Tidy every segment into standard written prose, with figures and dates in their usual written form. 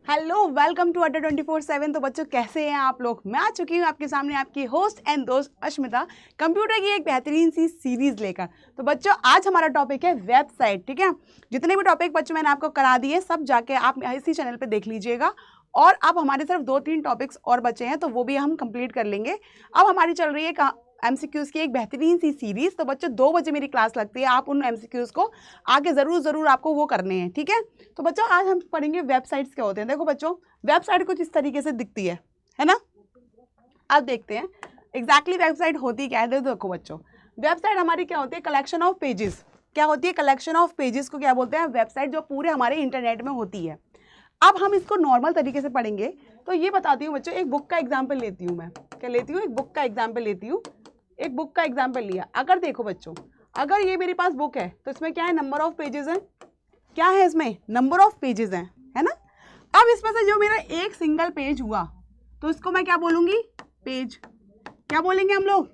Hello, welcome to अड्डा 24/7। तो बच्चों कैसे हैं आप लोग। मैं आ चुकी हूँ आपके सामने आपकी होस्ट एंड दोस्त अश्मिता, कंप्यूटर की एक बेहतरीन सी सीरीज लेकर। तो बच्चों आज हमारा टॉपिक है वेबसाइट। ठीक है, जितने भी टॉपिक बच्चों मैंने आपको करा दिए सब जाके आप इसी चैनल पे देख लीजिएगा। और अब हमारे सिर्फ 2-3 टॉपिक्स और बचे हैं तो वो भी हम कंप्लीट कर लेंगे। अब हमारी चल रही है MCQs की एक बेहतरीन सी सीरीज। तो बच्चों 2 बजे मेरी क्लास लगती है, आप उन MCQs को आगे ज़रूर आपको वो करने हैं। ठीक है, तो बच्चों आज हम पढ़ेंगे वेबसाइट्स क्या होते हैं। देखो बच्चों, वेबसाइट कुछ इस तरीके से दिखती है ना। अब देखते हैं एग्जैक्टली वेबसाइट होती क्या है। देखो बच्चों, वेबसाइट हमारी क्या होती है, कलेक्शन ऑफ पेजेस। क्या होती है, कलेक्शन ऑफ पेजेस को क्या बोलते हैं, वेबसाइट, जो पूरे हमारे इंटरनेट में होती है। अब हम इसको नॉर्मल तरीके से पढ़ेंगे तो ये बताती हूँ बच्चों, एक बुक का एग्जाम्पल लेती हूँ मैं। क्या लेती हूँ, एक बुक का एग्जाम्पल लेती हूँ। एक बुक का एग्जाम्पल लिया। अगर देखो बच्चों, अगर ये मेरे पास बुक है तो इसमें क्या है, नंबर ऑफ पेजेस हैं। क्या है इसमें, नंबर ऑफ पेजेस हैं, है ना। अब इसमें से जो मेरा एक सिंगल पेज हुआ तो इसको मैं क्या बोलूंगी, पेज। क्या बोलेंगे हम लोग,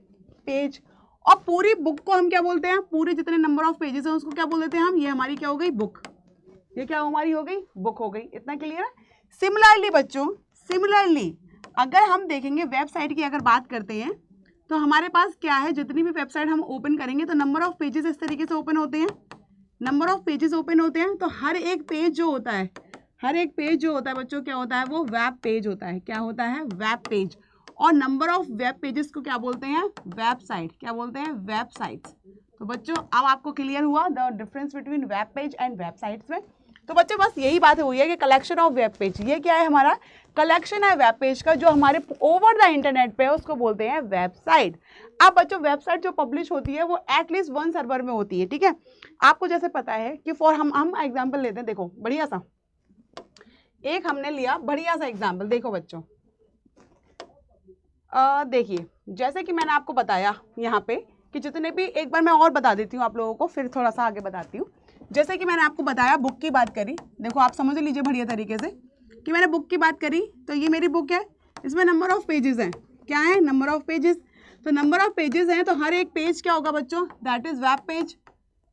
पेज। और पूरी बुक को हम क्या बोलते हैं, पूरे जितने नंबर ऑफ पेजेस हैं उसको क्या बोल देते हैं हम, ये हमारी क्या हो गई, बुक। ये क्या हमारी हो गई, बुक हो गई। इतना क्लियर है। सिमिलरली बच्चों, सिमिलरली अगर हम देखेंगे वेबसाइट की अगर बात करते हैं तो हमारे पास क्या है, जितनी भी वेबसाइट हम ओपन करेंगे तो नंबर ऑफ पेजेस इस तरीके से ओपन होते हैं। नंबर ऑफ पेजेस ओपन होते हैं तो हर एक पेज जो होता है, हर एक पेज जो होता है बच्चों क्या होता है, वो वेब पेज होता है। क्या होता है, वेब पेज। और नंबर ऑफ वेब पेजेस को क्या बोलते हैं, वेबसाइट। क्या बोलते हैं, वेबसाइट्स। तो बच्चों अब आपको क्लियर हुआ the difference between web page and websites में। तो बच्चों बस यही बात हुई है कि कलेक्शन ऑफ वेब पेज, ये क्या है, हमारा कलेक्शन है वेब पेज का जो हमारे ओवर द इंटरनेट पे है, उसको बोलते हैं वेबसाइट। अब बच्चों वेबसाइट जो पब्लिश होती है वो एटलीस्ट 1 सर्वर में होती है। ठीक है, आपको जैसे पता है कि फॉर हम एग्जांपल लेते हैं। देखो बढ़िया सा एक हमने लिया, बढ़िया सा एग्जांपल। देखो बच्चों, देखिए जैसे कि मैंने आपको बताया यहाँ पे कि जितने भी, एक बार मैं और बता देती हूँ आप लोगों को, फिर थोड़ा सा आगे बताती हूँ। जैसे कि मैंने आपको बताया, बुक की बात करी। देखो आप समझ लीजिए बढ़िया तरीके से कि मैंने बुक की बात करी तो ये मेरी बुक है, इसमें नंबर ऑफ पेजेस हैं। क्या है, नंबर ऑफ पेजेस। तो नंबर ऑफ पेजेस हैं तो हर एक पेज क्या होगा बच्चों, दैट इज वेब पेज,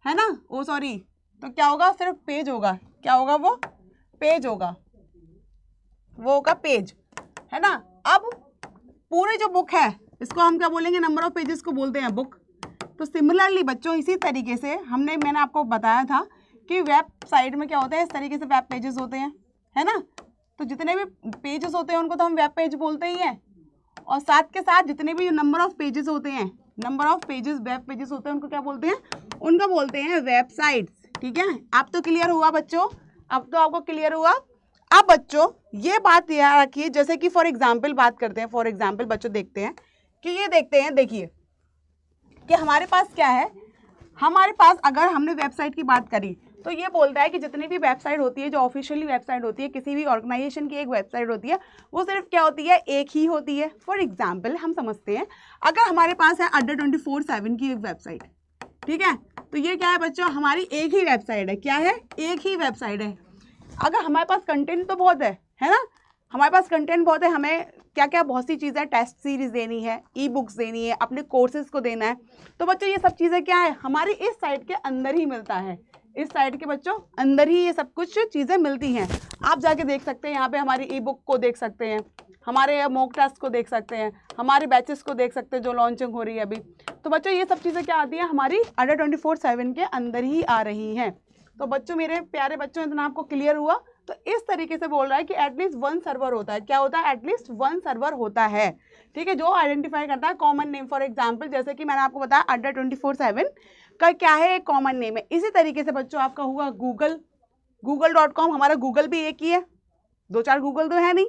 है ना। ओ सॉरी, तो क्या होगा, सिर्फ पेज होगा। क्या होगा, वो पेज होगा, वो होगा पेज, है ना। अब पूरी जो बुक है इसको हम क्या बोलेंगे, नंबर ऑफ पेजेस को बोलते हैं बुक। तो सिमिलरली बच्चों इसी तरीके से मैंने आपको बताया था कि वेबसाइट में क्या होता है, इस तरीके से वेब पेजेस होते हैं, है ना। तो जितने भी पेजेस होते हैं उनको तो हम वेब पेज बोलते ही हैं। और साथ के साथ जितने भी नंबर ऑफ पेजेस होते हैं, number of pages web pages होते हैं, उनको क्या बोलते हैं, उनको बोलते हैं वेबसाइट्स। ठीक है, अब तो क्लियर हुआ बच्चों, अब तो आपको क्लियर हुआ। अब बच्चों ये बात याद रखिए, जैसे कि फॉर एग्जाम्पल बात करते हैं। फॉर एग्जाम्पल बच्चों देखते हैं कि ये देखते हैं, देखिए कि हमारे पास क्या है, हमारे पास अगर हमने वेबसाइट की बात करी तो ये बोलता है कि जितनी भी वेबसाइट होती है, जो ऑफिशियली वेबसाइट होती है, किसी भी ऑर्गेनाइजेशन की एक वेबसाइट होती है, वो सिर्फ क्या होती है, एक ही होती है। फॉर एग्जाम्पल हम समझते हैं, अगर हमारे पास है अड्डा 24/7 की एक वेबसाइट, ठीक है, तो ये क्या है बच्चों, हमारी एक ही वेबसाइट है। क्या है, एक ही वेबसाइट है। अगर हमारे पास कंटेंट तो बहुत है ना, हमारे पास कंटेंट बहुत है, हमें क्या क्या बहुत सी चीज़ें, टेस्ट सीरीज देनी है, ई बुक्स देनी है, अपने कोर्सेज को देना है। तो बच्चों ये सब चीज़ें क्या है, हमारी इस साइट के अंदर ही मिलता है। इस साइट के बच्चों अंदर ही ये सब कुछ चीज़ें मिलती हैं। आप जाके देख सकते हैं, यहाँ पे हमारी ई बुक को देख सकते हैं, हमारे मॉक टेस्ट को देख सकते हैं, हमारे बैचेस को देख सकते हैं जो लॉन्चिंग हो रही है अभी। तो बच्चों ये सब चीज़ें क्या आती हैं, हमारी अड्डा 24/7 के अंदर ही आ रही हैं। तो बच्चों, मेरे प्यारे बच्चों, इतना आपको क्लियर हुआ। तो इस तरीके से बोल रहा है कि एटलीस्ट 1 सर्वर होता है। क्या होता है, एटलीस्ट 1 सर्वर होता है। ठीक है, जो आइडेंटिफाई करता है कॉमन नेम। फॉर एग्जांपल जैसे कि मैंने आपको बताया अड्डा 24/7 का क्या है, एक कॉमन नेम है। इसी तरीके से बच्चों आपका हुआ google.com, हमारा गूगल भी एक ही है, 2-4 गूगल तो है नहीं।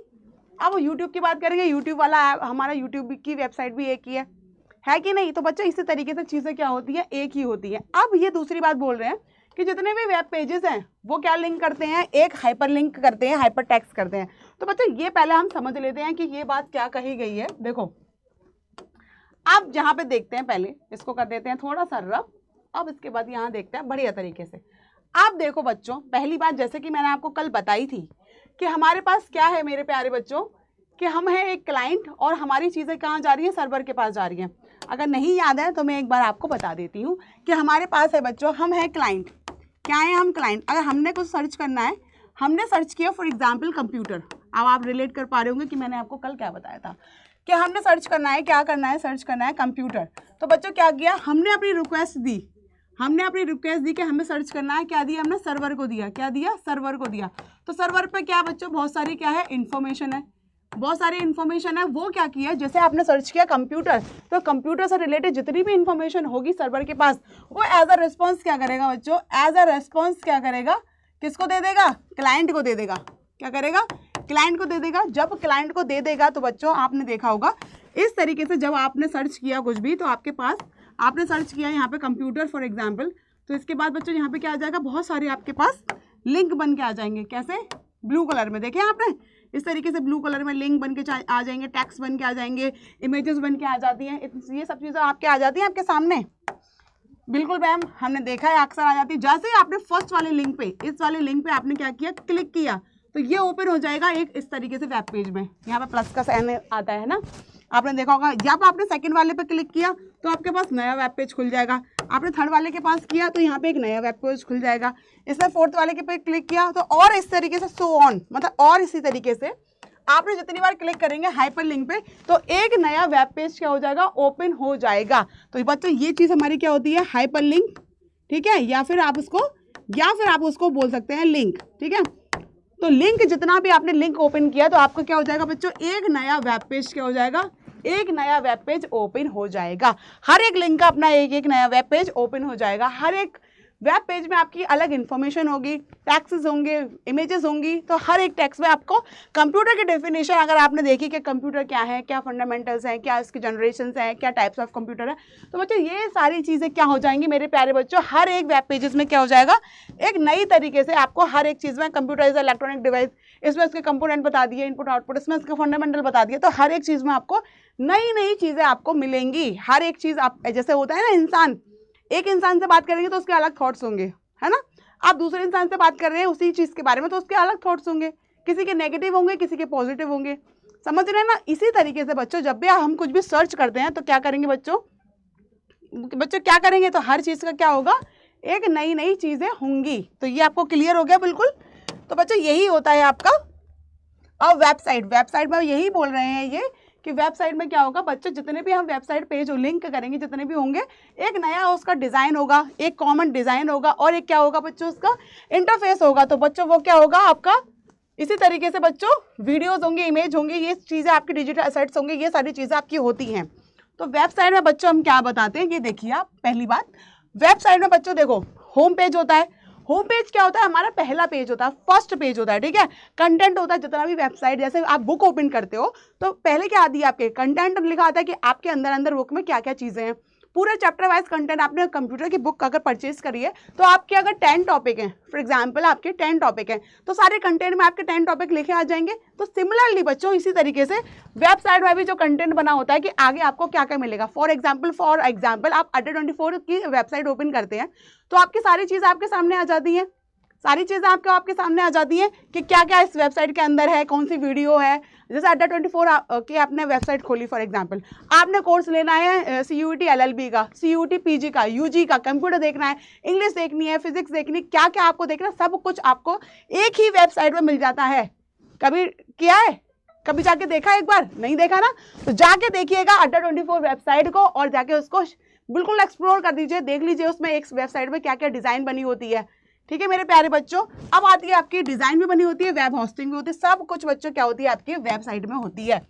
अब यूट्यूब की बात करेंगे, यूट्यूब वाला हमारा यूट्यूब की वेबसाइट भी एक ही है कि नहीं। तो बच्चों इसी तरीके से चीज़ें क्या होती है, एक ही होती है। अब ये दूसरी बात बोल रहे हैं कि जितने भी वेब पेजेस हैं वो क्या लिंक करते हैं, एक हाइपर लिंक करते हैं, हाइपर टेक्स्ट करते हैं। तो बच्चों ये पहले हम समझ लेते हैं कि ये बात क्या कही गई है। देखो आप जहाँ पे देखते हैं, पहले इसको कर देते हैं थोड़ा सा रफ, अब इसके बाद यहाँ देखते हैं बढ़िया तरीके से। आप देखो बच्चों, पहली बात जैसे कि मैंने आपको कल बताई थी कि हमारे पास क्या है मेरे प्यारे बच्चों, कि हम हैं एक क्लाइंट और हमारी चीज़ें कहाँ जा रही हैं, सर्वर के पास जा रही हैं। अगर नहीं याद है तो मैं एक बार आपको बता देती हूँ कि हमारे पास है बच्चों, हम हैं क्लाइंट। क्या है, हम क्लाइंट। अगर हमने कुछ सर्च करना है, हमने सर्च किया फॉर एग्जाम्पल कंप्यूटर। अब आप रिलेट कर पा रहे होंगे कि मैंने आपको कल क्या बताया था कि हमने सर्च करना है, क्या करना है, सर्च करना है कंप्यूटर। तो बच्चों क्या किया, हमने अपनी रिक्वेस्ट दी, कि हमें सर्च करना है, क्या दिया हमने, सर्वर को दिया, क्या दिया, सर्वर को दिया। तो सर्वर पे क्या बच्चों, बहुत सारी क्या है, इन्फॉर्मेशन है, बहुत सारी इन्फॉर्मेशन है। वो क्या किया, जैसे आपने सर्च किया कंप्यूटर, तो कंप्यूटर से रिलेटेड जितनी भी इन्फॉर्मेशन होगी सर्वर के पास, वो एज अ रिस्पॉन्स क्या करेगा बच्चों, एज अ रिस्पॉन्स क्या करेगा, किसको दे देगा, क्लाइंट को दे देगा। क्या करेगा, क्लाइंट को दे देगा। जब क्लाइंट को दे देगा तो बच्चों आपने देखा होगा इस तरीके से, जब आपने सर्च किया कुछ भी, तो आपके पास, आपने सर्च किया यहाँ पे कंप्यूटर फॉर एग्जाम्पल, तो इसके बाद बच्चों यहाँ पे क्या आ जाएगा, बहुत सारे आपके पास लिंक बन के आ जाएंगे। कैसे, ब्लू कलर में, देखें आपने, इस तरीके से ब्लू कलर में लिंक बन के आ जाएंगे, टेक्स्ट बन के आ जाएंगे, इमेजेस बन के आ जाती हैं, ये सब चीज़ें आपके आ जाती हैं आपके सामने। बिल्कुल मैम, हमने देखा है अक्सर आ जाती है। जैसे ही आपने फर्स्ट वाले लिंक पे, इस वाले लिंक पे आपने क्या किया, क्लिक किया, तो ये ओपन हो जाएगा एक इस तरीके से वेब पेज में। यहाँ पे प्लस का साइन आता है ना, आपने देखा होगा। जब आपने सेकंड वाले पे क्लिक किया तो आपके पास नया वेब पेज खुल जाएगा। आपने थर्ड वाले के पास किया तो यहाँ पे एक नया वेब पेज खुल जाएगा। इसमें फोर्थ वाले के पे क्लिक किया तो और इस तरीके से सो ऑन, मतलब और इसी तरीके से आपने जितनी बार क्लिक करेंगे हाइपर लिंक पे तो एक नया वेब पेज क्या हो जाएगा, ओपन हो जाएगा। तो बच्चों ये चीज़ हमारी क्या होती है, हाइपर लिंक, ठीक है, या फिर आप उसको बोल सकते हैं लिंक, ठीक है। तो लिंक, जितना भी आपने लिंक ओपन किया तो आपको क्या हो जाएगा बच्चों, एक नया वेब पेज क्या हो जाएगा, एक नया वेब पेज ओपन हो जाएगा। हर एक लिंक का अपना एक एक नया वेब पेज ओपन हो जाएगा। हर एक वेब पेज में आपकी अलग इन्फॉर्मेशन होगी, टैक्सेस होंगे, इमेजेस होंगी। तो हर एक टेक्स्ट में आपको कंप्यूटर की डेफिनेशन अगर आपने देखी कि कंप्यूटर क्या है, क्या फंडामेंटल्स हैं, क्या इसकी जनरेशंस हैं, क्या टाइप्स ऑफ कंप्यूटर है, तो बच्चों ये सारी चीज़ें क्या हो जाएंगी मेरे प्यारे बच्चों, हर एक वेब पेजेस में क्या हो जाएगा, एक नई तरीके से आपको हर एक चीज़ में, कंप्यूटर इज इलेक्ट्रॉनिक डिवाइस, इसमें इसके कंपोनेंट बता दिए, इनपुट आउटपुट, इसमें इसके फंडामेंटल बता दिए। तो हर एक चीज़ में आपको नई नई चीज़ें आपको मिलेंगी। हर एक चीज़ आप, जैसे होता है ना, इंसान, एक इंसान से बात करेंगे तो उसके अलग थॉट्स होंगे, है ना। आप दूसरे इंसान से बात कर रहे हैं उसी चीज़ के बारे में तो उसके अलग थॉट्स होंगे, किसी के नेगेटिव होंगे, किसी के पॉजिटिव होंगे, समझ रहे हैं ना। इसी तरीके से बच्चों जब भी हम कुछ भी सर्च करते हैं तो क्या करेंगे बच्चों क्या करेंगे, तो हर चीज़ का क्या होगा, एक नई नई चीज़ें होंगी। तो ये आपको क्लियर हो गया बिल्कुल। तो बच्चों यही होता है आपका। अब वेबसाइट में यही बोल रहे हैं ये कि वेबसाइट में क्या होगा बच्चों, जितने भी हम वेबसाइट पेज लिंक करेंगे, जितने भी होंगे, एक नया उसका डिज़ाइन होगा, एक कॉमन डिज़ाइन होगा और एक क्या होगा बच्चों, उसका इंटरफेस होगा। तो बच्चों वो क्या होगा आपका, इसी तरीके से बच्चों वीडियोस होंगे, इमेज होंगे, ये चीज़ें आपकी डिजिटल एसेट्स होंगे, ये सारी चीज़ें आपकी होती हैं। तो वेबसाइट में बच्चों हम क्या बताते हैं, ये देखिए आप। पहली बात, वेबसाइट में बच्चों देखो होम पेज होता है। होम पेज क्या होता है, हमारा पहला पेज होता है, फर्स्ट पेज होता है, ठीक है। कंटेंट होता है, जितना भी वेबसाइट, जैसे आप बुक ओपन करते हो तो पहले क्या आती है आपके, कंटेंट लिखा आता है कि आपके अंदर बुक में क्या क्या चीज़ें हैं। पूरे चैप्टर वाइज कंटेंट, आपने कंप्यूटर की बुक अगर परचेज करी है तो आपके अगर 10 टॉपिक हैं, फॉर एग्जांपल आपके 10 टॉपिक हैं, तो सारे कंटेंट में आपके 10 टॉपिक लिखे आ जाएंगे। तो सिमिलरली बच्चों इसी तरीके से वेबसाइट में भी जो कंटेंट बना होता है कि आगे आपको क्या क्या मिलेगा। फॉर एग्जाम्पल आप Adda24 की वेबसाइट ओपन करते हैं तो आपकी सारी चीज़ आपके सामने आ जाती हैं, सारी चीज़ें आपके सामने आ जाती हैं कि क्या क्या इस वेबसाइट के अंदर है, कौन सी वीडियो है। जैसे Adda24 की आपने वेबसाइट खोली, फॉर एग्जांपल आपने कोर्स लेना है CUET LLB का, CUET PG का, UG का, कंप्यूटर देखना है, इंग्लिश देखनी है, फिजिक्स देखनी, क्या क्या आपको देखना, सब कुछ आपको एक ही वेबसाइट में मिल जाता है। कभी किया है, कभी जाके देखा, एक बार नहीं देखा ना, तो जाके देखिएगा Adda24 वेबसाइट को और जाके उसको बिल्कुल एक्सप्लोर कर दीजिए, देख लीजिए उसमें एक वेबसाइट में क्या क्या डिज़ाइन बनी होती है। ठीक है मेरे प्यारे बच्चों, अब आती है आपकी डिज़ाइन भी बनी होती है, वेब होस्टिंग भी होती है, सब कुछ बच्चों क्या होती है आपकी वेबसाइट में होती है।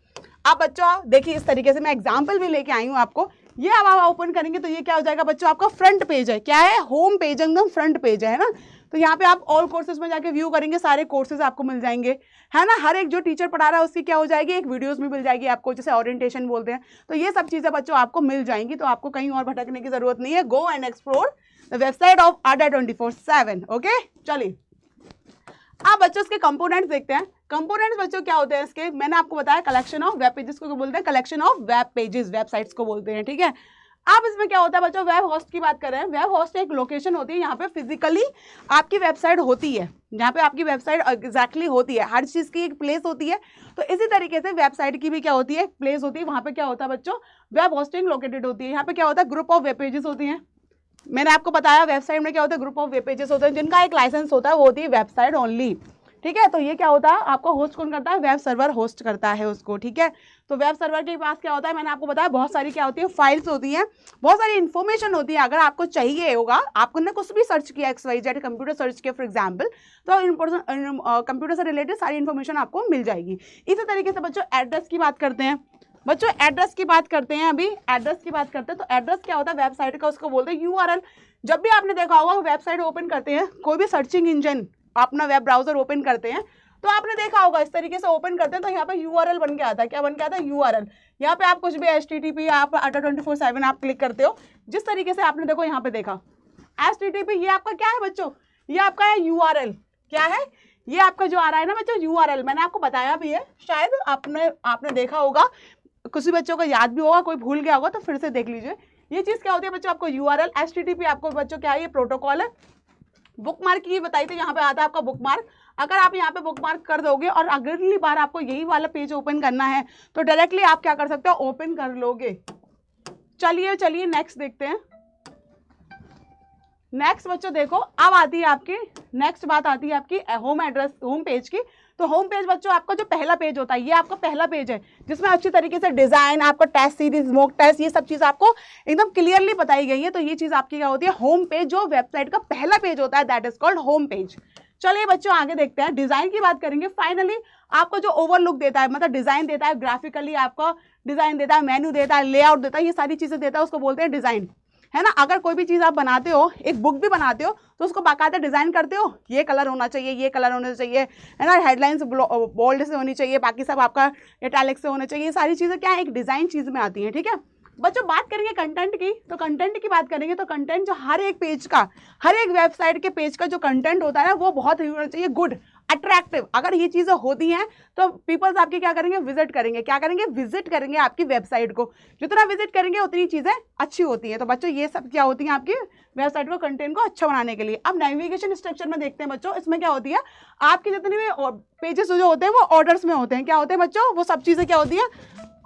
अब बच्चों देखिए इस तरीके से मैं एग्जाम्पल भी लेके आई हूँ आपको। ये अब आप ओपन करेंगे तो ये क्या हो जाएगा बच्चों, आपका फ्रंट पेज है। क्या है, होम पेज, एकदम फ्रंट पेज है ना। तो यहाँ पे आप ऑल कोर्सेज में जाके व्यू करेंगे, सारे कोर्सेज आपको मिल जाएंगे, है ना। हर एक जो टीचर पढ़ा रहा है उसकी क्या हो जाएगी, एक वीडियोस भी मिल जाएगी आपको, जैसे ओरिएंटेशन बोलते हैं। तो ये सब चीज़ें बच्चों आपको मिल जाएंगी, तो आपको कहीं और भटकने की जरूरत नहीं है। Go and explore the website of Adda24/7। Okay, चलिए अब बच्चों इसके कंपोनेंट्स देखते हैं। कंपोनेंट्स बच्चों क्या होते हैं इसके, मैंने आपको बताया कलेक्शन ऑफ वेब पेजेस को बोलते हैं, collection of web pages, websites को बोलते हैं, ठीक है। अब इसमें क्या होता है बच्चों, वेब होस्ट की बात कर रहे हैं। वेब होस्ट एक लोकेशन होती है, यहाँ पे फिजिकली आपकी वेबसाइट होती है, जहाँ पे आपकी वेबसाइट एग्जैक्टली होती है, हर चीज़ की एक प्लेस होती है। तो इसी तरीके से वेबसाइट की भी क्या होती है, एक प्लेस होती है, वहाँ पे क्या होता है बच्चों, वेब होस्टिंग लोकेटेड होती है। यहाँ पे क्या होता है, ग्रुप ऑफ वेब पेजेस होती हैं। मैंने आपको बताया वेबसाइट में क्या होता है, ग्रुप ऑफ वेब पेजेस होते हैं, जिनका एक लाइसेंस होता है, वो होती है वेबसाइट ओनली, ठीक है। तो ये क्या होता है, आपको होस्ट कौन करता है, वेब सर्वर होस्ट करता है उसको, ठीक है। तो वेब सर्वर के पास क्या होता है, मैंने आपको बताया बहुत सारी क्या होती है, फाइल्स होती हैं, बहुत सारी इन्फॉर्मेशन होती है। अगर आपको चाहिए होगा, आपने कुछ भी सर्च किया XYZ कंप्यूटर सर्च किया फॉर एग्जाम्पल, तो कंप्यूटर से रिलेटेड सारी इन्फॉर्मेशन आपको मिल जाएगी। इसी तरीके से बच्चों एड्रेस की बात करते हैं, बच्चों एड्रेस की बात करते हैं, अभी एड्रेस की बात करते हैं। तो एड्रेस क्या होता है वेबसाइट का, उसको बोलते हैं URL। जब भी आपने देखा होगा वेबसाइट ओपन करते हैं, कोई भी सर्चिंग इंजन अपना वेब ब्राउजर ओपन करते हैं, तो आपने देखा होगा इस तरीके से ओपन करते हैं तो यहाँ पे URL बन के आता है। क्या बन के आता है, URL। यहाँ पे आप कुछ भी HTTP आप ATA24/7 आप क्लिक करते हो, जिस तरीके से आपने देखो यहाँ पे देखा HTTP, ये आपका क्या है बच्चों, ये आपका है URL। क्या है, ये आपका जो आ रहा है ना बच्चों URL, मैंने आपको बताया भी है, शायद आपने देखा होगा, कुछ बच्चों को याद भी होगा, कोई भूल गया होगा तो फिर से देख लीजिए। ये चीज़ क्या होती है बच्चों, आपको URL। HTTP आपको बच्चों क्या है, ये प्रोटोकॉल है। बुकमार्क की बताई थी, यहाँ पे आता है आपका बुकमार्क। अगर आप यहाँ पे बुकमार्क कर दोगे और अगली बार आपको यही वाला पेज ओपन करना है तो डायरेक्टली आप क्या कर सकते हो, ओपन कर लोगे। चलिए नेक्स्ट देखते हैं। नेक्स्ट बच्चों देखो, अब आती है आपकी नेक्स्ट बात आती है आपकी होम एड्रेस, होम पेज की। तो होम पेज बच्चों आपका जो पहला पेज होता है, ये आपका पहला पेज है जिसमें अच्छी तरीके से डिजाइन, आपका टेस्ट सीरीज, मॉक टेस्ट, ये सब चीज़ आपको एकदम क्लियरली बताई गई है। तो ये चीज़ आपकी क्या होती है, होम पेज, जो वेबसाइट का पहला पेज होता है, that is called home page. चलिए बच्चों आगे देखते हैं, डिजाइन की बात करेंगे। फाइनली आपको जो ओवरलुक देता है, मतलब डिजाइन देता है, ग्राफिकली आपका डिजाइन देता है, मेन्यू देता है, लेआउट देता है, ये सारी चीजें देता है, उसको बोलते हैं डिजाइन, है ना। अगर कोई भी चीज़ आप बनाते हो, एक बुक भी बनाते हो, तो उसको बाकायदा डिजाइन करते हो, ये कलर होना चाहिए, ये कलर होना चाहिए, है ना, हेडलाइंस बोल्ड से होनी चाहिए, बाकी सब आपका इटैलिक से होना चाहिए। ये सारी चीज़ें क्या है, एक डिजाइन चीज़ में आती हैं, ठीक है। बच्चों बात करेंगे कंटेंट की, तो कंटेंट की बात करेंगे तो कंटेंट जो हर एक पेज का, हर एक वेबसाइट के पेज का जो कंटेंट होता है वो बहुत ही होना चाहिए गुड, अट्रैक्टिव। अगर ये चीज़ें होती हैं तो पीपल्स आपकी क्या करेंगे, विजिट करेंगे। क्या करेंगे, विजिट करेंगे आपकी वेबसाइट को। जितना विजिट करेंगे उतनी चीज़ें अच्छी होती हैं। तो बच्चों ये सब क्या होती हैं आपकी वेबसाइट को, कंटेंट को अच्छा बनाने के लिए। अब नेविगेशन स्ट्रक्चर में देखते हैं बच्चों, इसमें क्या होती है, आपकी जितने भी पेजेस जो होते हैं वो ऑर्डर्स में होते हैं। क्या होते हैं बच्चों, वो सब चीज़ें क्या होती हैं,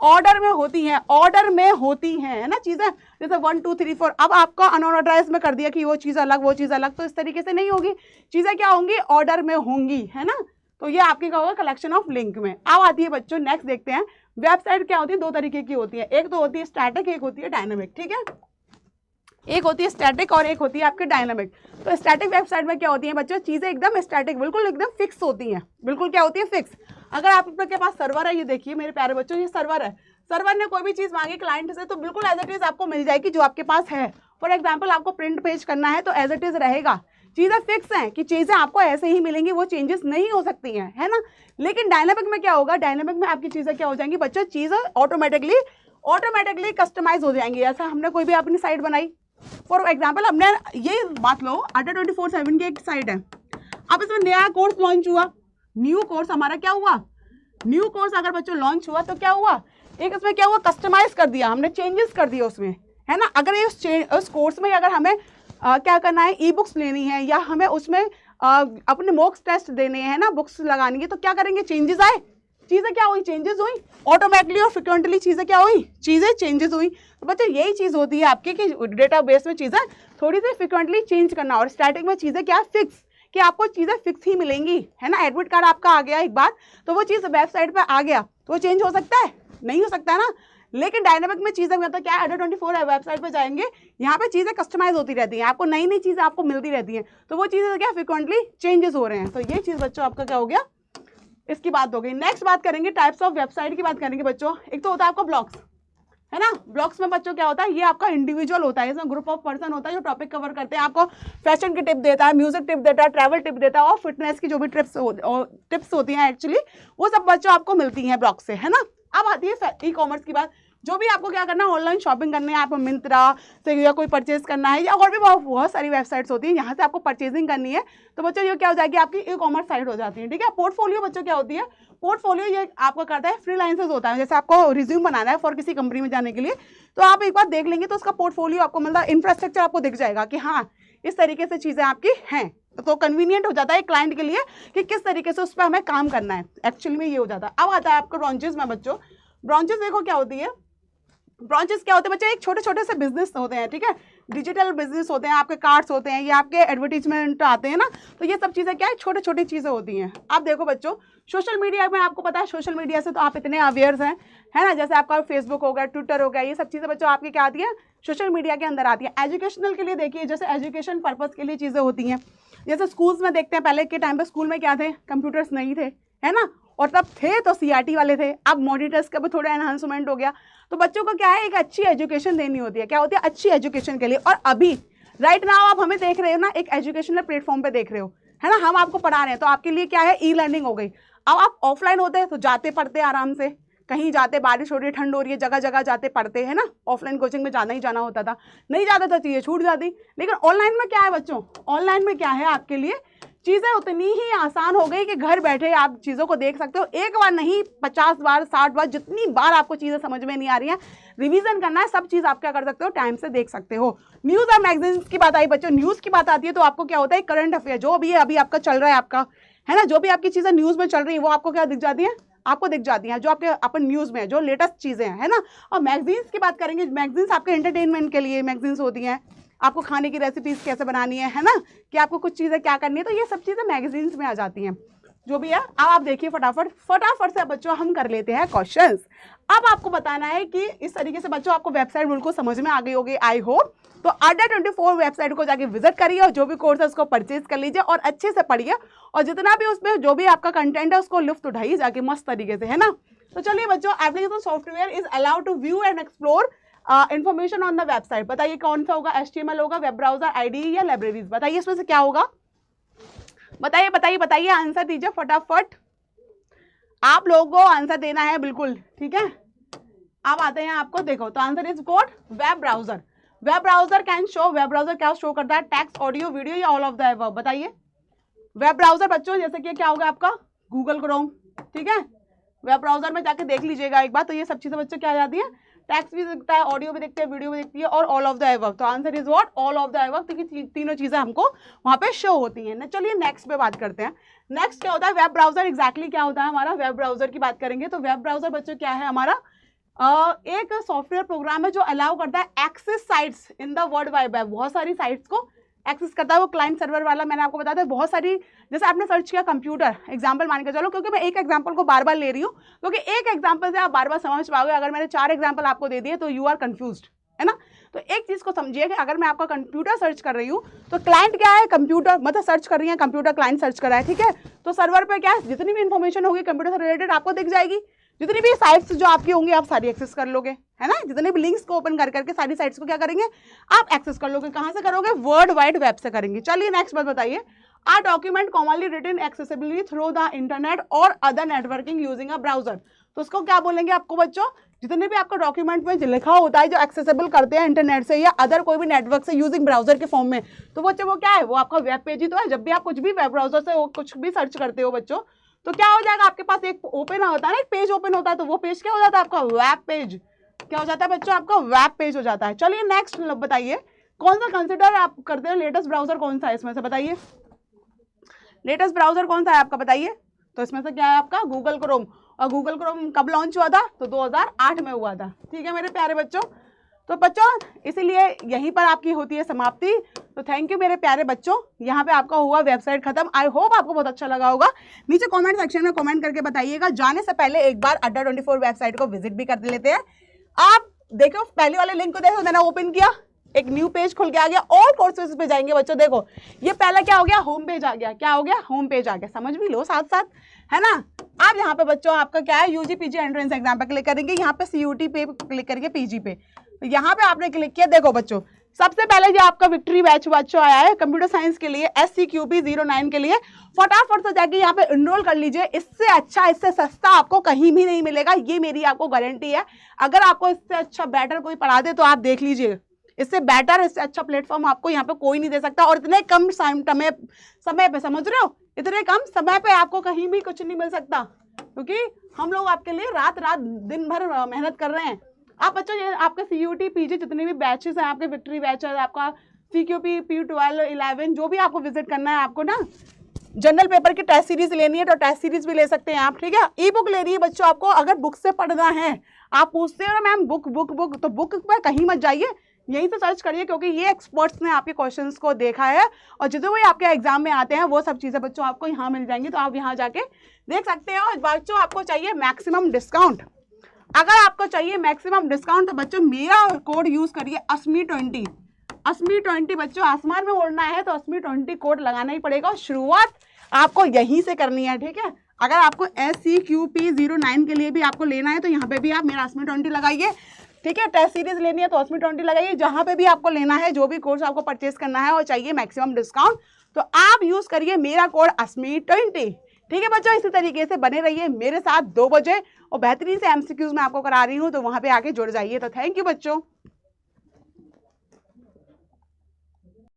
ऑर्डर में होती हैं, ऑर्डर में होती हैं, है ना चीज़ें, जैसे 1 2 3 4। अब आपका अनऑर्डराइज में कर दिया कि वो चीज़ अलग, वो चीज़ अलग, तो इस तरीके से नहीं होगी। चीज़ें क्या होंगी, ऑर्डर में होंगी, है ना। तो ये आपकी क्या होगा, कलेक्शन ऑफ लिंक में। अब आती है बच्चों नेक्स्ट देखते हैं, वेबसाइट क्या होती है, 2 तरीके की होती है। एक तो होती है स्टैटिक, एक होती है डायनामिक, ठीक है। एक होती है स्टैटिक और एक होती है आपकी डायनामिक। तो स्टैटिक वेबसाइट में क्या होती है बच्चों, चीज़ें एकदम स्टैटिक, बिल्कुल एकदम फिक्स होती हैं, बिल्कुल क्या होती है, फिक्स। अगर आपके पास सर्वर है, ये देखिए मेरे प्यारे बच्चों, ये सर्वर है, सर्वर ने कोई भी चीज़ मांगी क्लाइंट से तो बिल्कुल एज इट इज़ आपको मिल जाएगी जो आपके पास है। फॉर एग्जाम्पल आपको प्रिंट पेज करना है तो एज इट इज़ रहेगा। चीज़ें फिक्स हैं कि चीज़ें आपको ऐसे ही मिलेंगी, वो चेंजेस नहीं हो सकती हैं, है ना। लेकिन डायनामिक में क्या होगा, डायनामिक में आपकी चीज़ें क्या हो जाएंगी बच्चों, चीज़ें ऑटोमेटिकली कस्टमाइज हो जाएंगी। ऐसा हमने कोई भी अपनी साइट बनाई, फॉर एग्जाम्पल हमने ये बात लो, ATA24/7 की एक साइट है, अब इसमें नया कोर्स लॉन्च हुआ, न्यू कोर्स हमारा क्या हुआ, न्यू कोर्स अगर बच्चों लॉन्च हुआ तो क्या हुआ, एक इसमें क्या हुआ, कस्टमाइज कर दिया हमने, चेंजेस कर दिए उसमें, है ना। अगर ये उस कोर्स में अगर हमें क्या करना है, ई बुक्स लेनी है या हमें उसमें अपने मॉक टेस्ट देने हैं ना, बुक्स लगानी है, तो क्या करेंगे, चेंजेस आए, चीज़ें क्या हुई, चेंजेस हुई ऑटोमेटिकली और फ्रिक्वेंटली, चीज़ें क्या हुई, चीज़ें चेंजेस हुई। तो बच्चों यही चीज़ होती है आपकी कि डेटाबेस में चीज़ें थोड़ी सी फ्रिक्वेंटली चेंज करना, और स्टैटिक में चीज़ें क्या फिक्स, कि आपको चीज़ें फिक्स ही मिलेंगी, है ना। एडमिट कार्ड आपका आ गया एक बार, तो वो चीज़ वेबसाइट पे आ गया तो वो चेंज हो सकता है, नहीं हो सकता ना। लेकिन डायनामिक में चीज़ें मतलब क्या है, ATA24 वेबसाइट पे जाएंगे, यहाँ पे चीज़ें कस्टमाइज होती रहती हैं, आपको नई नई चीज़ें आपको मिलती रहती हैं, तो वो चीज़ें क्या फ्रिक्वेंटली चेंजेस हो रहे हैं। तो ये चीज़ बच्चों आपका क्या हो गया, इसकी बात हो गई। नेक्स्ट बात करेंगे टाइप्स ऑफ वेबसाइट की बात करेंगे बच्चों। एक तो होता है आपका ब्लॉग्स, है ना। ब्लॉग्स में बच्चों क्या होता है, ये आपका इंडिविजुअल होता है, इसमें ग्रुप ऑफ पर्सन होता है जो टॉपिक कवर करते हैं, आपको फैशन की टिप देता है, म्यूजिक टिप देता है, ट्रैवल टिप देता है, और फिटनेस की जो भी टिप्स होती हैं एक्चुअली वो सब बच्चों आपको मिलती हैं ब्लॉग से, है ना। अब आती है ई कॉमर्स की बात, जो भी आपको क्या करना है, ऑनलाइन शॉपिंग करनी है, आपको मिंत्रा से या कोई परचेज करना है, या और भी बहुत सारी वेबसाइट्स होती हैं, यहाँ से आपको परचेजिंग करनी है, तो बच्चों ये क्या हो जाएगी, आपकी ई कॉमर्स साइट हो जाती है, ठीक है। पोर्टफोलियो बच्चों क्या होती है, पोर्टफोलियो ये आपको करता है फ्रीलांसर्स होता है, जैसे आपको रिज्यूम बनाना है फॉर किसी कंपनी में जाने के लिए, तो आप एक बार देख लेंगे तो उसका पोर्टफोलियो आपको मतलब इंफ्रास्ट्रक्चर आपको दिख जाएगा कि हाँ इस तरीके से चीज़ें आपकी हैं, तो कन्वीनियंट हो जाता है क्लाइंट के लिए कि किस तरीके से उस पर हमें काम करना है, एक्चुअली में ये हो जाता है। अब आता है आपको ब्रांचेस में बच्चों। ब्रांचेस देखो क्या होती है, ब्रांचेस क्या होते हैं बच्चे, एक छोटे छोटे से बिजनेस होते हैं, ठीक है। डिजिटल बिजनेस होते हैं, आपके कार्ड्स होते हैं, ये आपके एडवर्टीजमेंट आते हैं ना, तो ये सब चीज़ें क्या है, छोटी छोटी चीज़ें होती हैं। आप देखो बच्चों, सोशल मीडिया में आपको पता है, सोशल मीडिया से तो आप इतने अवेयर हैं, है ना, जैसे आपका फेसबुक हो गया, ट्विटर हो गया, ये सब चीज़ें बच्चों आपकी क्या आती है, सोशल मीडिया के अंदर आती है। एजुकेशनल के लिए देखिए, जैसे एजुकेशन पर्पज़ के लिए चीज़ें होती हैं, जैसे स्कूल्स में देखते हैं, पहले के टाइम पे स्कूल में क्या थे, कंप्यूटर्स नहीं थे, है ना, और तब थे तो CRT वाले थे, अब मॉनिटर्स का भी थोड़ा एनहांसमेंट हो गया। तो बच्चों को क्या है, एक अच्छी एजुकेशन देनी होती है, क्या होती है, अच्छी एजुकेशन के लिए। और अभी राइट नाउ आप हमें देख रहे हो ना, एक एजुकेशनल प्लेटफॉर्म पे देख रहे हो, है ना, हम आपको पढ़ा रहे हैं, तो आपके लिए क्या है, E-लर्निंग हो गई। अब आप ऑफलाइन होते तो जाते पढ़ते आराम से, कहीं जाते, बारिश हो रही है, ठंड हो रही है, जगह जगह जाते पढ़ते, है ना, ऑफलाइन कोचिंग में जाना ही जाना होता था, नहीं जाता था चीज़ें छूट जाती। लेकिन ऑनलाइन में क्या है बच्चों, ऑनलाइन में क्या है, आपके लिए चीज़ें उतनी ही आसान हो गई कि घर बैठे आप चीज़ों को देख सकते हो, एक बार नहीं 50 बार 60 बार, जितनी बार आपको चीज़ें समझ में नहीं आ रही हैं, रिवीजन करना है, सब चीज़ आप क्या कर सकते हो, टाइम से देख सकते हो। न्यूज़ और मैगजीन्स की बात आई बच्चों, न्यूज़ की बात आती है तो आपको क्या होता है, करंट अफेयर जो भी है अभी आपका चल रहा है, आपका है ना, जो भी आपकी चीज़ें न्यूज़ में चल रही है वो आपको क्या दिख जाती है, आपको दिख जाती हैं, जो आपके अपन न्यूज़ में जो लेटेस्ट चीज़ें हैं, है ना। और मैगजीन्स की बात करेंगे, मैगजीन्स आपके एंटरटेनमेंट के लिए मैगजीन्स होती हैं, आपको खाने की रेसिपीज़ कैसे बनानी है ना, कि आपको कुछ चीज़ें क्या करनी है, तो ये सब चीज़ें मैगजीन्स में आ जाती हैं, जो भी है। अब आप देखिए फटाफट से बच्चों हम कर लेते हैं क्वेश्चंस। अब आपको बताना है कि इस तरीके से बच्चों आपको वेबसाइट बिल्कुल समझ में आ गई होगी, आई होप। तो Adda24 वेबसाइट को जाके विजिट करिए और जो भी कोर्स है उसको परचेज कर लीजिए और अच्छे से पढ़िए, और जितना भी उसमें जो भी आपका कंटेंट है उसको लुफ्त उठाइए जाके मस्त तरीके से, है ना। तो चलिए बच्चों, application software is allowed to view and explore information on the website. बताइए कौन सा होगा, HTML होगा, वेब ब्राउजर, IDE या लाइब्रेरीज, बताइए इसमें से क्या होगा, बताइए बताइए बताइए, आंसर दीजिए फटाफट, आप लोगों को आंसर देना है बिल्कुल, ठीक है। अब आते हैं आपको, देखो तो answer is code web browser. Web browser can show, web browser क्या शो करता है, टेक्स्ट, ऑडियो, वीडियो या ऑल ऑफ द अबव, बताइए। वेब ब्राउजर बच्चों जैसे कि क्या होगा आपका गूगल क्रोम, ठीक है, वेब ब्राउजर में जाके देख लीजिएगा एक बार, तो ये सब चीजें बच्चों क्या आ जाती है, टेक्स्ट भी दिखता है, ऑडियो भी दिखती है, वीडियो भी दिखती है, और ऑल ऑफ द अबव। तो answer is what, all of the above, क्योंकि तीनों चीजें हमको वहां पे शो होती हैं। चलिए नेक्स्ट पे बात करते हैं। नेक्स्ट क्या होता है, वेब ब्राउजर एग्जैक्टली क्या होता है हमारा, वेब ब्राउजर की बात करेंगे तो वेब ब्राउजर बच्चों क्या है हमारा, एक सॉफ्टवेयर प्रोग्राम है जो अलाउ करता है access sites in the world wide web, बहुत सारी साइट्स को एक्सेस करता है। वो क्लाइंट सर्वर वाला मैंने आपको बताया था, बहुत सारी, जैसे आपने सर्च किया कंप्यूटर एग्जांपल मान के चलो, क्योंकि मैं एक एग्जांपल को बार बार ले रही हूँ, क्योंकि एक एग्जांपल से आप बार बार समझ पाओगे। अगर मैंने 4 एग्जांपल आपको दे दिए तो यू आर कंफ्यूज्ड, है ना। तो एक चीज़ को समझिए कि अगर मैं आपका कंप्यूटर सर्च कर रही हूँ तो क्लाइंट क्या है, कंप्यूटर, मतलब सर्च कर रही है कंप्यूटर, क्लाइंट सर्च कर रहा है, ठीक है। तो सर्वर पर क्या है, जितनी भी इंफॉर्मेशन होगी कंप्यूटर से रिलेटेड आपको दिख जाएगी, जितनी भी साइट्स जो आपकी होंगी आप सारी एक्सेस कर लोगे, है ना। जितने भी लिंक्स को ओपन कर करके सारी साइट्स को क्या करेंगे, आप एक्सेस कर लोगे। कहाँ से करोगे, वर्ल्ड वाइड वेब से करेंगे। चलिए नेक्स्ट बात बताइए, a document commonly written accessibility through the internet और other networking using a browser. तो उसको क्या बोलेंगे आपको बच्चों, जितने भी आपका डॉक्यूमेंट में लिखा होता है जो एक्सेसिबल करते हैं इंटरनेट से या अदर कोई भी नेटवर्क से यूजिंग ब्राउजर के फॉर्म में, तो वो क्या है, वो आपका वेब पेज ही तो है। जब भी आप कुछ भी वेब ब्राउजर से कुछ भी सर्च करते हो बच्चों, तो क्या हो जाएगा, आपके पास एक ओपन होता है ना, एक पेज ओपन होता है, तो वो पेज क्या हो जाता है आपका वेब पेज, क्या हो जाता है बच्चों, आपका वेब पेज हो जाता है। चलिए नेक्स्ट बताइए, कौन सा कंसिडर आप करते हैं लेटेस्ट ब्राउजर कौन सा है इसमें से, बताइए लेटेस्ट ब्राउजर कौन सा है आपका, बताइए। तो इसमें से क्या है आपका गूगल क्रोम, और गूगल क्रोम कब लॉन्च हुआ था, तो 2008 में हुआ था, ठीक है मेरे प्यारे बच्चों। तो बच्चों इसीलिए यहीं पर आपकी होती है समाप्ति। तो थैंक यू मेरे प्यारे बच्चों, यहाँ पे आपका हुआ वेबसाइट खत्म। आई होप आपको बहुत अच्छा लगा होगा। नीचे कमेंट सेक्शन में कमेंट करके बताइएगा। जाने से पहले एक बार Adda24 वेबसाइट को विजिट भी कर लेते हैं। आप देखो पहले वाले लिंक को देखो, मैंने ओपन किया, एक न्यू पेज खुल के आ गया, और कोर्सेज पे जाएंगे बच्चों। देखो ये पहला क्या हो गया, होम पेज आ गया, क्या हो गया, होम पेज आ गया, समझ भी लो साथ साथ, है ना। आप यहाँ पे बच्चों आपका क्या है, UG PG एंट्रेंस एग्जाम पे क्लिक करेंगे, यहाँ पे CUT पे क्लिक करेंगे, PG पे, तो यहाँ पे आपने क्लिक किया। देखो बच्चों सबसे पहले जो आपका विक्ट्री बैच बच्चों आया है कंप्यूटर साइंस के लिए, SCQB 09 के लिए, फटाफट से जाके यहाँ पे इनरोल कर लीजिए। इससे अच्छा, इससे सस्ता आपको कहीं भी नहीं मिलेगा, ये मेरी आपको गारंटी है। अगर आपको इससे अच्छा बेटर कोई पढ़ा दे तो आप देख लीजिए, इससे बेटर, इससे अच्छा प्लेटफॉर्म आपको यहाँ पे कोई नहीं दे सकता। और इतने कम समय पे, समझ रहे हो, इतने कम समय पे आपको कहीं भी कुछ नहीं मिल सकता, क्योंकि हम लोग आपके लिए रात दिन भर मेहनत कर रहे हैं। आप बच्चों ये आपके CUT PG जितने भी बैचेस हैं, आपके विक्ट्री बैच है, आपका CQP P12 11 जो भी आपको विजिट करना है, आपको ना जनरल पेपर की टेस्ट सीरीज लेनी है तो टेस्ट सीरीज भी ले सकते हैं आप, ठीक है। ई बुक लेनी है बच्चों आपको, अगर बुक से पढ़ना है, आप पूछते हो ना मैम बुक, तो बुक पर कहीं मत जाइए, यहीं से सर्च करिए, क्योंकि ये एक्सपर्ट्स ने आपके क्वेश्चंस को देखा है और जितने भी आपके एग्जाम में आते हैं वो सब चीज़ें बच्चों आपको यहाँ मिल जाएंगी, तो आप यहाँ जाके देख सकते हैं। और बच्चों आपको चाहिए मैक्सिमम डिस्काउंट, अगर आपको चाहिए मैक्सिमम डिस्काउंट तो बच्चों मेरा कोड यूज़ करिए ASMI20। ASMI20 बच्चों आसमान में उड़ना है तो ASMI20 कोड लगाना ही पड़ेगा और शुरुआत आपको यहीं से करनी है, ठीक है। अगर आपको SCQP09 के लिए भी आपको लेना है तो यहाँ पे भी आप मेरा ASMI20 लगाइए, ठीक है। टेस्ट सीरीज लेनी है तो ASMI20 लगाइए, जहाँ पे भी आपको लेना है, जो भी कोर्स आपको परचेस करना है और चाहिए मैक्सिमम डिस्काउंट, तो आप यूज़ करिए मेरा कोड ASMI20, ठीक है बच्चों। इसी तरीके से बने रहिए मेरे साथ 2 बजे और बेहतरीन से MCQs मैं आपको करा रही हूँ, तो वहाँ पे आके जुड़ जाइए। तो थैंक यू बच्चों।